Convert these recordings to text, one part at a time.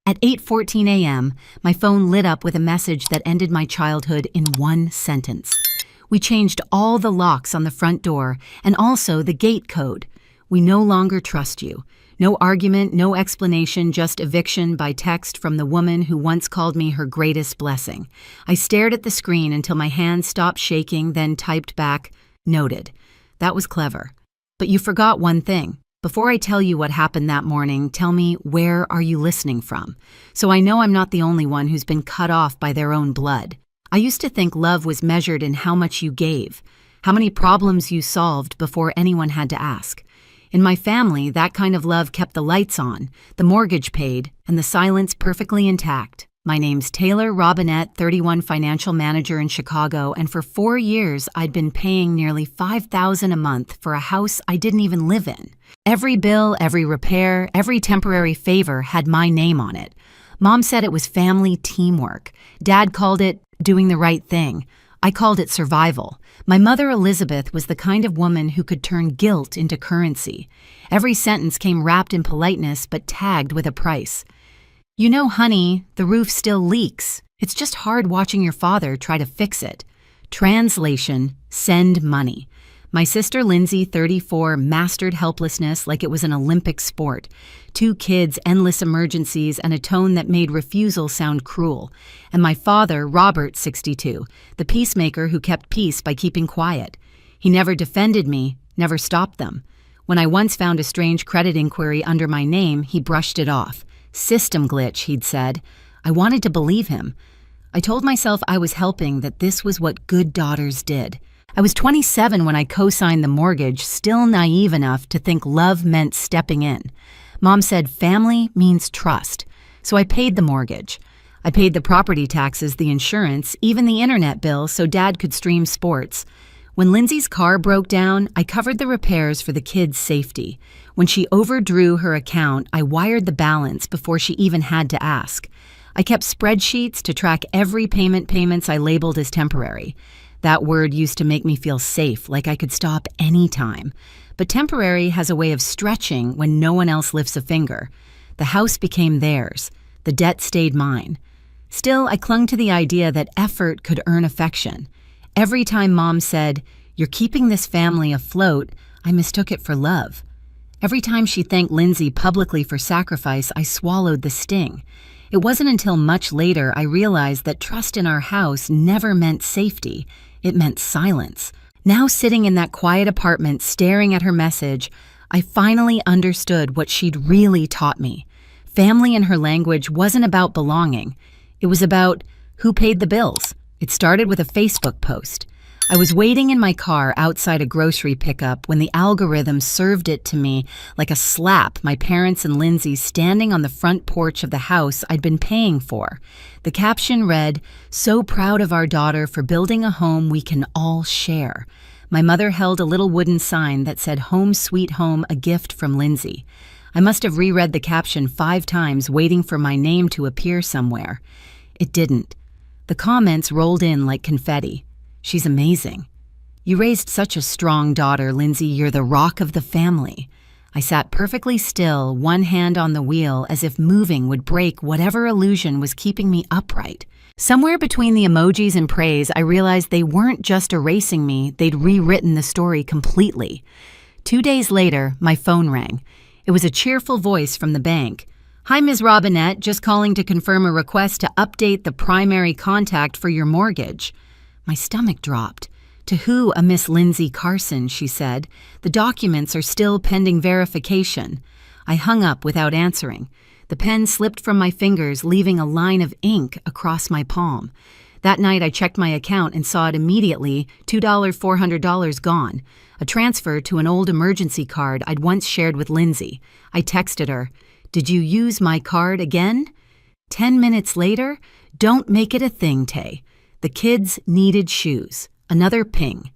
At 8:14 a.m., my phone lit up with a message that ended my childhood in one sentence. We changed all the locks on the front door and also the gate code. We no longer trust you. No argument, no explanation, just eviction by text from the woman who once called me her greatest blessing. I stared at the screen until my hands stopped shaking, then typed back, "Noted." That was clever. But you forgot one thing. Before I tell you what happened that morning, tell me, where are you listening from? So I know I'm not the only one who's been cut off by their own blood. I used to think love was measured in how much you gave, how many problems you solved before anyone had to ask. In my family, that kind of love kept the lights on, the mortgage paid, and the silence perfectly intact. My name's Taylor Robinette, 31 financial manager in Chicago, and for 4 years I'd been paying nearly $5,000 a month for a house I didn't even live in. Every bill, every repair, every temporary favor had my name on it. Mom said it was family teamwork. Dad called it doing the right thing. I called it survival. My mother, Elizabeth, was the kind of woman who could turn guilt into currency. Every sentence came wrapped in politeness but tagged with a price. "You know, honey, the roof still leaks. It's just hard watching your father try to fix it." Translation: send money. My sister Lindsay, 34, mastered helplessness like it was an Olympic sport. 2 kids, endless emergencies, and a tone that made refusal sound cruel. And my father, Robert, 62, the peacemaker who kept peace by keeping quiet. He never defended me, never stopped them. When I once found a strange credit inquiry under my name, he brushed it off. "System glitch," he'd said. I wanted to believe him. I told myself I was helping, that this was what good daughters did. I was 27 when I co-signed the mortgage, still naive enough to think love meant stepping in. Mom said family means trust, so I paid the mortgage. I paid the property taxes, the insurance, even the internet bill so Dad could stream sports. When Lindsay's car broke down, I covered the repairs for the kids' safety. When she overdrew her account, I wired the balance before she even had to ask. I kept spreadsheets to track every payments I labeled as temporary. That word used to make me feel safe, like I could stop any time. But temporary has a way of stretching when no one else lifts a finger. The house became theirs. The debt stayed mine. Still, I clung to the idea that effort could earn affection. Every time Mom said, "You're keeping this family afloat," I mistook it for love. Every time she thanked Lindsay publicly for sacrifice, I swallowed the sting. It wasn't until much later I realized that trust in our house never meant safety. It meant silence. Now sitting in that quiet apartment staring at her message, I finally understood what she'd really taught me. Family in her language wasn't about belonging. It was about who paid the bills. It started with a Facebook post. I was waiting in my car outside a grocery pickup when the algorithm served it to me like a slap, my parents and Lindsay standing on the front porch of the house I'd been paying for. The caption read, "So proud of our daughter for building a home we can all share." My mother held a little wooden sign that said, "Home Sweet Home, a gift from Lindsay." I must have reread the caption 5 times waiting for my name to appear somewhere. It didn't. The comments rolled in like confetti. "She's amazing. You raised such a strong daughter, Lindsay. You're the rock of the family." I sat perfectly still, one hand on the wheel, as if moving would break whatever illusion was keeping me upright. Somewhere between the emojis and praise, I realized they weren't just erasing me, they'd rewritten the story completely. 2 days later, my phone rang. It was a cheerful voice from the bank. "Hi, Ms. Robinette, just calling to confirm a request to update the primary contact for your mortgage." My stomach dropped. "To who, a Miss Lindsay Carson," she said. "The documents are still pending verification." I hung up without answering. The pen slipped from my fingers, leaving a line of ink across my palm. That night I checked my account and saw it immediately, $400 gone. A transfer to an old emergency card I'd once shared with Lindsay. I texted her, "Did you use my card again?" 10 minutes later, "Don't make it a thing, Tay. The kids needed shoes." Another ping.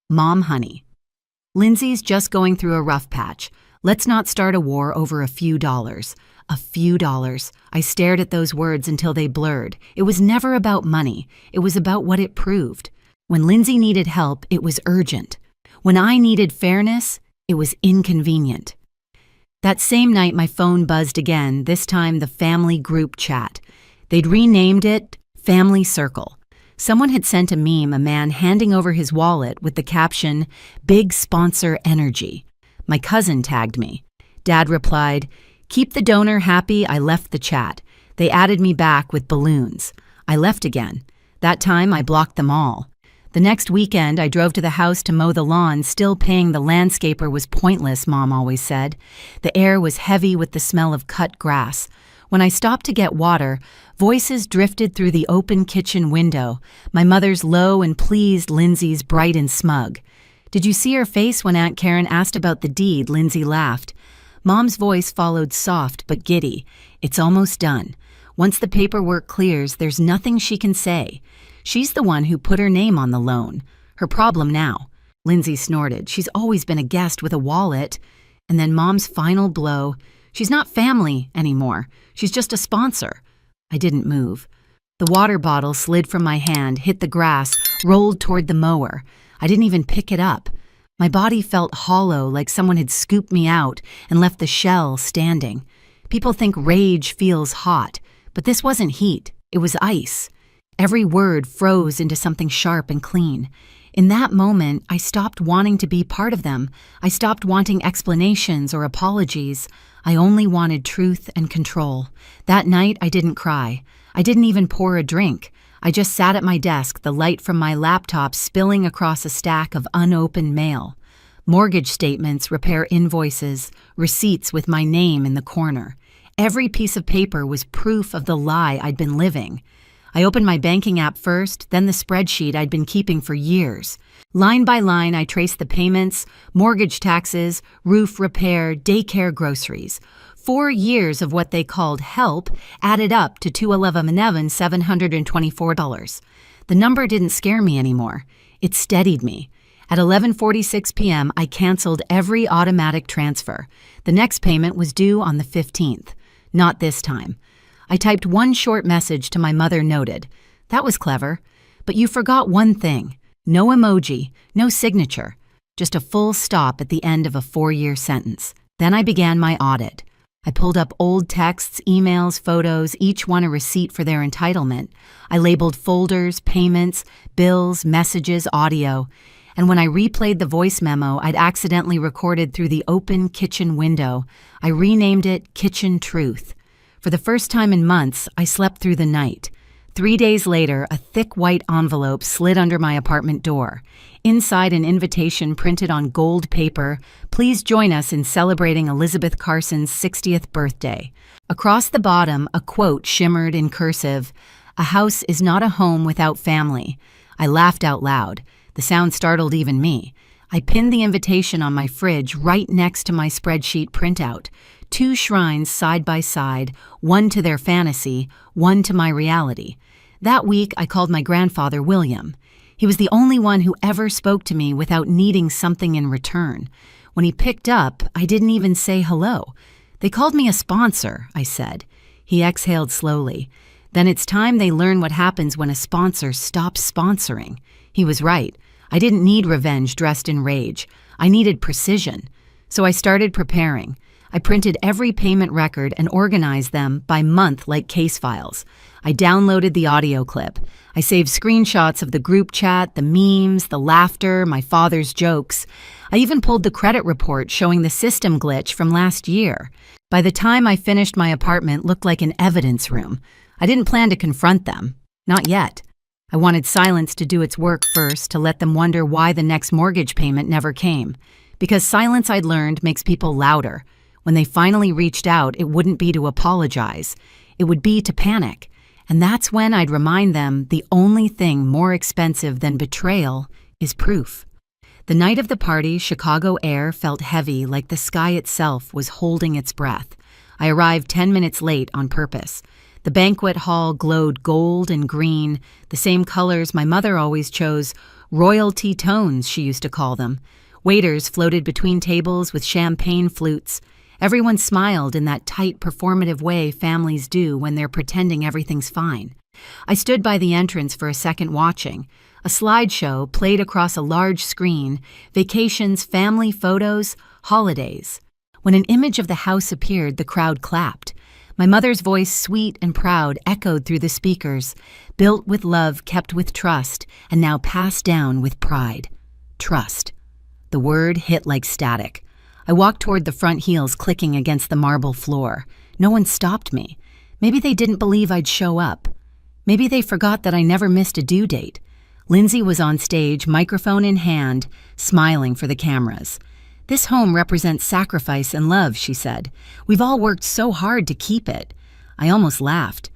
"Mom, honey. Lindsay's just going through a rough patch. Let's not start a war over a few dollars." A few dollars. I stared at those words until they blurred. It was never about money. It was about what it proved. When Lindsay needed help, it was urgent. When I needed fairness, it was inconvenient. That same night, my phone buzzed again, this time the family group chat. They'd renamed it Family Circle. Someone had sent a meme, a man handing over his wallet with the caption, "Big Sponsor Energy." My cousin tagged me. Dad replied, "Keep the donor happy, I left the chat." They added me back with balloons. I left again. That time, I blocked them all. The next weekend, I drove to the house to mow the lawn, still paying the landscaper was pointless, Mom always said. The air was heavy with the smell of cut grass. When I stopped to get water, voices drifted through the open kitchen window, my mother's low and pleased, Lindsay's bright and smug. "Did you see her face when Aunt Karen asked about the deed?" Lindsay laughed. Mom's voice followed soft but giddy. "It's almost done. Once the paperwork clears, there's nothing she can say. She's the one who put her name on the loan. Her problem now." Lindsay snorted. "She's always been a guest with a wallet." And then Mom's final blow. "She's not family anymore. She's just a sponsor." I didn't move. The water bottle slid from my hand, hit the grass, rolled toward the mower. I didn't even pick it up. My body felt hollow, like someone had scooped me out and left the shell standing. People think rage feels hot, but this wasn't heat. It was ice. Every word froze into something sharp and clean. In that moment, I stopped wanting to be part of them. I stopped wanting explanations or apologies. I only wanted truth and control. That night, I didn't cry. I didn't even pour a drink. I just sat at my desk, the light from my laptop spilling across a stack of unopened mail. Mortgage statements, repair invoices, receipts with my name in the corner. Every piece of paper was proof of the lie I'd been living. I opened my banking app first, then the spreadsheet I'd been keeping for years. Line by line, I traced the payments, mortgage taxes, roof repair, daycare, groceries. 4 years of what they called help added up to $211,724. The number didn't scare me anymore. It steadied me. At 11:46 p.m., I canceled every automatic transfer. The next payment was due on the 15th. Not this time. I typed one short message to my mother, noted. "That was clever. But you forgot one thing. No emoji, no signature. Just a full stop at the end of a 4-year sentence." Then I began my audit. I pulled up old texts, emails, photos, each one a receipt for their entitlement. I labeled folders, payments, bills, messages, audio. And when I replayed the voice memo I'd accidentally recorded through the open kitchen window, I renamed it Kitchen Truth. For the first time in months, I slept through the night. 3 days later, a thick white envelope slid under my apartment door. Inside, an invitation printed on gold paper, "Please join us in celebrating Elizabeth Carson's 60th birthday." Across the bottom, a quote shimmered in cursive, "A house is not a home without family." I laughed out loud. The sound startled even me. I pinned the invitation on my fridge right next to my spreadsheet printout. 2 shrines side by side, one to their fantasy, one to my reality. That week, I called my grandfather William. He was the only one who ever spoke to me without needing something in return. When he picked up, I didn't even say hello. "They called me a sponsor," I said. He exhaled slowly. "Then it's time they learn what happens when a sponsor stops sponsoring." He was right. I didn't need revenge dressed in rage. I needed precision. So I started preparing. I printed every payment record and organized them by month like case files. I downloaded the audio clip. I saved screenshots of the group chat, the memes, the laughter, my father's jokes. I even pulled the credit report showing the system glitch from last year. By the time I finished, my apartment looked like an evidence room. I didn't plan to confront them. Not yet. I wanted silence to do its work first, to let them wonder why the next mortgage payment never came. Because silence, I'd learned, makes people louder. When they finally reached out, it wouldn't be to apologize. It would be to panic. And that's when I'd remind them the only thing more expensive than betrayal is proof. The night of the party, Chicago air felt heavy, like the sky itself was holding its breath. I arrived 10 minutes late on purpose. The banquet hall glowed gold and green, the same colors my mother always chose, royalty tones, she used to call them. Waiters floated between tables with champagne flutes. Everyone smiled in that tight, performative way families do when they're pretending everything's fine. I stood by the entrance for a second watching. A slideshow played across a large screen, vacations, family photos, holidays. When an image of the house appeared, the crowd clapped. My mother's voice, sweet and proud, echoed through the speakers. Built with love, kept with trust, and now passed down with pride. Trust. The word hit like static. I walked toward the front heels clicking against the marble floor. No one stopped me. Maybe they didn't believe I'd show up. Maybe they forgot that I never missed a due date. Lindsay was on stage, microphone in hand, smiling for the cameras. "This home represents sacrifice and love," she said. "We've all worked so hard to keep it." I almost laughed.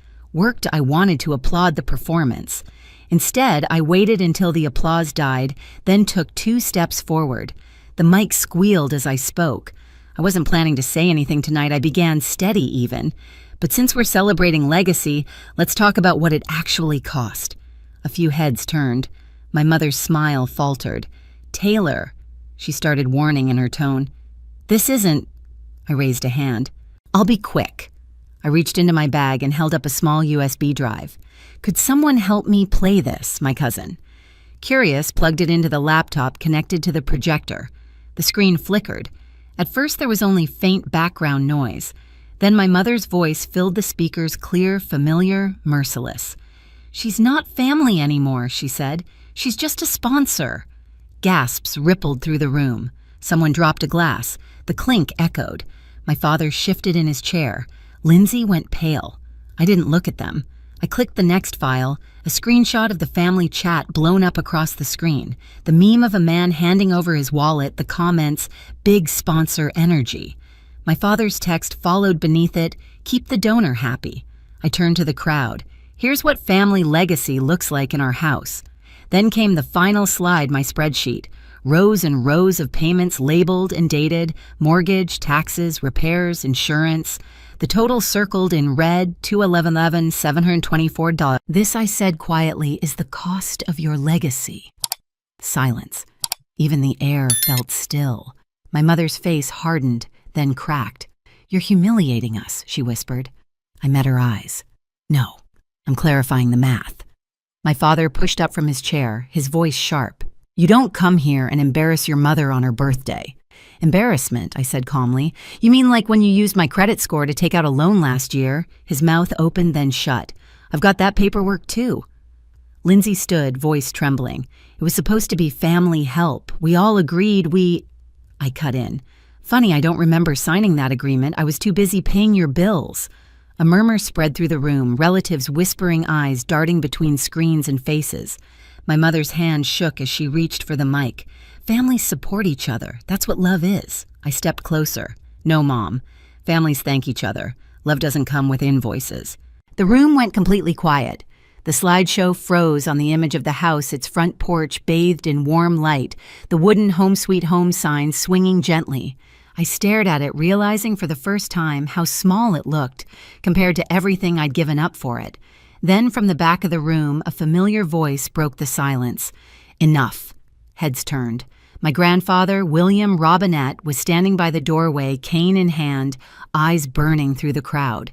I wanted to applaud the performance. Instead, I waited until the applause died, then took 2 steps forward. The mic squealed as I spoke. I wasn't planning to say anything tonight. I began steady even. But since we're celebrating legacy, let's talk about what it actually cost. A few heads turned. My mother's smile faltered. "Taylor," she started warning in her tone. "This isn't—" I raised a hand. "I'll be quick." I reached into my bag and held up a small USB drive. "Could someone help me play this, my cousin?" Curious, plugged it into the laptop connected to the projector. The screen flickered. At first there was only faint background noise. Then my mother's voice filled the speakers, clear, familiar, merciless. "She's not family anymore," she said. "She's just a sponsor." Gasps rippled through the room. Someone dropped a glass. The clink echoed. My father shifted in his chair. Lindsay went pale. I didn't look at them. I clicked the next file, a screenshot of the family chat blown up across the screen. The meme of a man handing over his wallet, the comments, "Big sponsor energy." My father's text followed beneath it, "Keep the donor happy." I turned to the crowd. "Here's what family legacy looks like in our house." Then came the final slide, my spreadsheet. Rows and rows of payments labeled and dated, mortgage, taxes, repairs, insurance. The total circled in red, $211,11, $724. "This," I said quietly, "is the cost of your legacy." Silence. Even the air felt still. My mother's face hardened, then cracked. "You're humiliating us," she whispered. I met her eyes. "No, I'm clarifying the math." My father pushed up from his chair, his voice sharp. "You don't come here and embarrass your mother on her birthday." "Embarrassment," I said calmly. "You mean like when you used my credit score to take out a loan last year?" His mouth opened, then shut. "I've got that paperwork too." Lindsay stood, voice trembling. "It was supposed to be family help. We all agreed I cut in. "Funny, I don't remember signing that agreement. I was too busy paying your bills." A murmur spread through the room, relatives' whispering eyes darting between screens and faces. My mother's hand shook as she reached for the mic. "Families support each other. That's what love is." I stepped closer. "No, Mom. Families thank each other. Love doesn't come with invoices." The room went completely quiet. The slideshow froze on the image of the house, its front porch bathed in warm light, the wooden Home Sweet Home sign swinging gently. I stared at it, realizing for the first time how small it looked compared to everything I'd given up for it. Then from the back of the room, a familiar voice broke the silence. "Enough." Heads turned. My grandfather, William Robinette, was standing by the doorway, cane in hand, eyes burning through the crowd.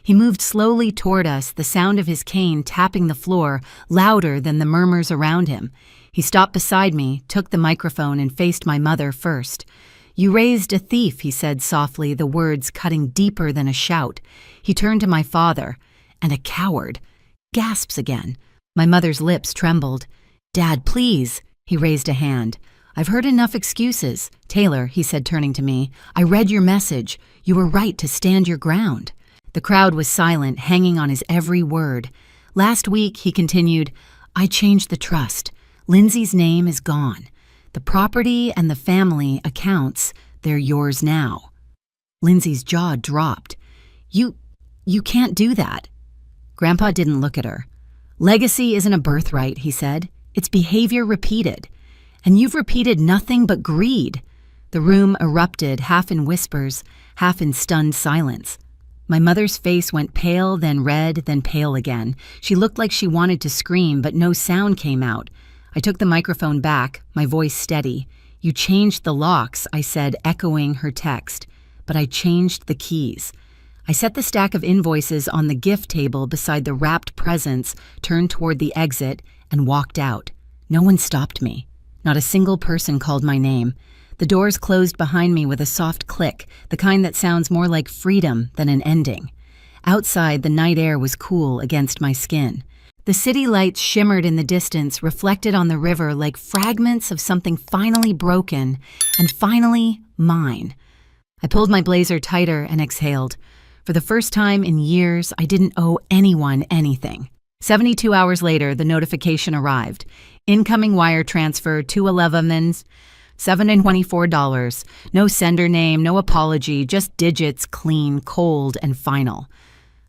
He moved slowly toward us, the sound of his cane tapping the floor louder than the murmurs around him. He stopped beside me, took the microphone, and faced my mother first. "You raised a thief," he said softly, the words cutting deeper than a shout. He turned to my father. "And a coward." Gasps again. My mother's lips trembled. "Dad, please." He raised a hand. "I've heard enough excuses." "Taylor," he said, turning to me, "I read your message. You were right to stand your ground." The crowd was silent, hanging on his every word. "Last week," he continued, "I changed the trust. Lindsay's name is gone. The property and the family accounts, they're yours now." Lindsay's jaw dropped. You can't do that." Grandpa didn't look at her. "Legacy isn't a birthright," he said. "It's behavior repeated. And you've repeated nothing but greed." The room erupted, half in whispers, half in stunned silence. My mother's face went pale, then red, then pale again. She looked like she wanted to scream, but no sound came out. I took the microphone back, my voice steady. "You changed the locks," I said, echoing her text. "But I changed the keys." I set the stack of invoices on the gift table beside the wrapped presents, turned toward the exit, and walked out. No one stopped me. Not a single person called my name. The doors closed behind me with a soft click, the kind that sounds more like freedom than an ending. Outside, the night air was cool against my skin. The city lights shimmered in the distance, reflected on the river like fragments of something finally broken and finally mine. I pulled my blazer tighter and exhaled. For the first time in years, I didn't owe anyone anything. 72 hours later, the notification arrived. Incoming wire transfer, 211's, $724. No sender name, no apology, just digits, clean, cold, and final.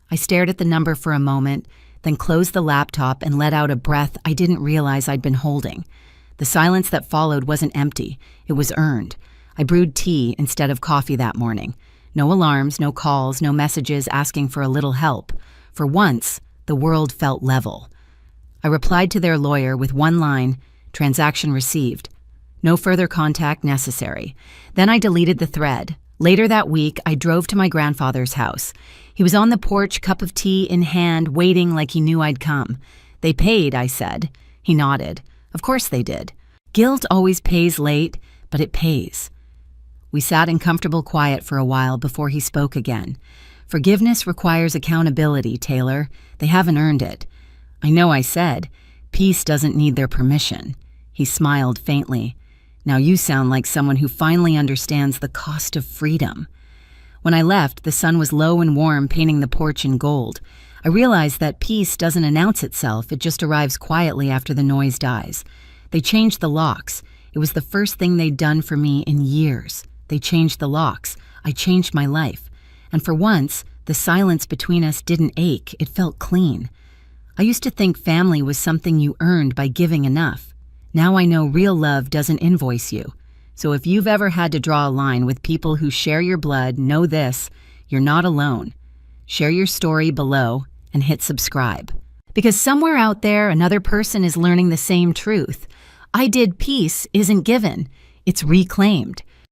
I stared at the number for a moment, then closed the laptop and let out a breath I didn't realize I'd been holding. The silence that followed wasn't empty. It was earned. I brewed tea instead of coffee that morning. No alarms, no calls, no messages asking for a little help. For once, the world felt level. I replied to their lawyer with one line, "Transaction received." No further contact necessary. Then I deleted the thread. Later that week, I drove to my grandfather's house. He was on the porch, cup of tea in hand, waiting like he knew I'd come. "They paid," I said. He nodded. Of course they did. Guilt always pays late, but it pays. We sat in comfortable quiet for a while before he spoke again. "Forgiveness requires accountability, Taylor. They haven't earned it." "I know," I said. "Peace doesn't need their permission." He smiled faintly. "Now you sound like someone who finally understands the cost of freedom." When I left, the sun was low and warm, painting the porch in gold. I realized that peace doesn't announce itself, it just arrives quietly after the noise dies. They changed the locks. It was the first thing they'd done for me in years. They changed the locks. I changed my life. And for once, the silence between us didn't ache, it felt clean. I used to think family was something you earned by giving enough. Now I know real love doesn't invoice you. So if you've ever had to draw a line with people who share your blood, know this, you're not alone. Share your story below and hit subscribe. Because somewhere out there, another person is learning the same truth. I did peace isn't given, it's reclaimed.